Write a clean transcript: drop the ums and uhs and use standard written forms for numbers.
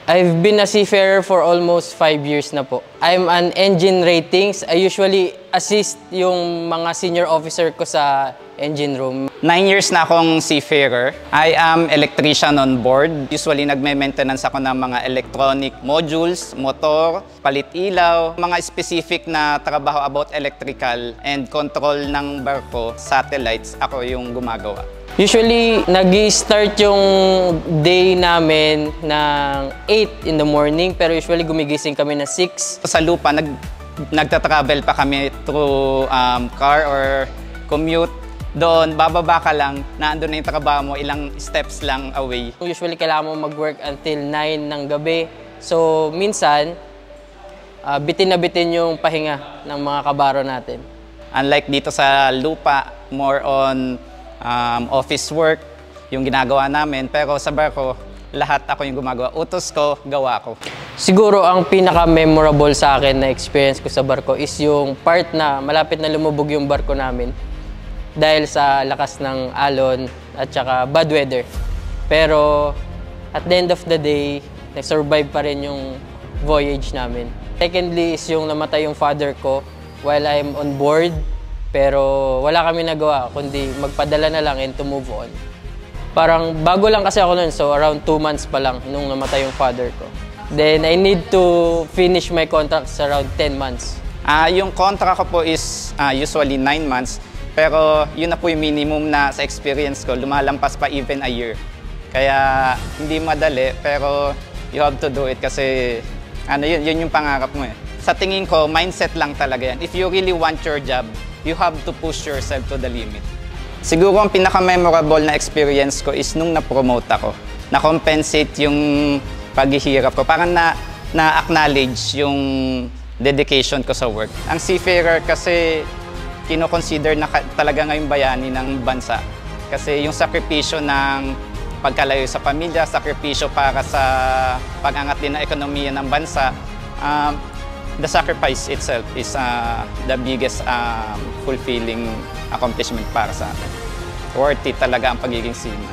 I've been a seafarer for almost 5 years na po. I'm an engine ratings. I usually assist yung mga senior officer ko sa engine room. 9 years na akong seafarer. I am electrician on board. Usually nagme-maintenance ako ng mga electronic modules, motor, palit ilaw, mga specific na trabaho about electrical and control ng barko, satellites, ako yung gumagawa. Usually, nag-start yung day namin ng 8 in the morning, pero usually gumigising kami na 6. Sa lupa, nagta-travel pa kami through car or commute. Doon, bababa ka lang, naandun na yung trabaho mo, ilang steps lang away. Usually, kailangan mo mag-work until 9 ng gabi. So, minsan, bitin na bitin yung pahinga ng mga kabaro natin. Unlike dito sa lupa, more on office work yung ginagawa namin, pero sa barko, lahat ako yung gumagawa. Utos ko, gawa ko. Siguro ang pinaka-memorable sa akin na experience ko sa barko is yung part na malapit na lumubog yung barko namin dahil sa lakas ng alon at saka bad weather. Pero at the end of the day, nag-survive pa rin yung voyage namin. Secondly is yung namatay yung father ko while I'm on board. Pero wala kami nagawa, kundi magpadala na lang and to move on. Parang bago lang kasi ako noon, so around 2 months pa lang nung namatay yung father ko. Then I need to finish my contract sa around 10 months. Yung contract ko po is usually 9 months, pero yun na po yung minimum na sa experience ko, lumalampas pa even a year. Kaya hindi madali, pero you have to do it kasi yun yung pangarap mo eh. Sa tingin ko, mindset lang talaga yan. If you really want your job, you have to push yourself to the limit. Siguro ang pinaka-memorable na experience ko is nung na-promote ako. Na-compensate yung paghihirap ko. Parang na-acknowledge yung dedication ko sa work. Ang seafarer kasi kino-consider na talaga ngayong bayani ng bansa. Kasi yung sakripisyo ng pagkalayo sa pamilya, sakripisyo para sa pag-angat din ng ekonomiya ng bansa, the sacrifice itself is the biggest fulfilling accomplishment para sa akin. Worth it talaga ang pagiging seaman.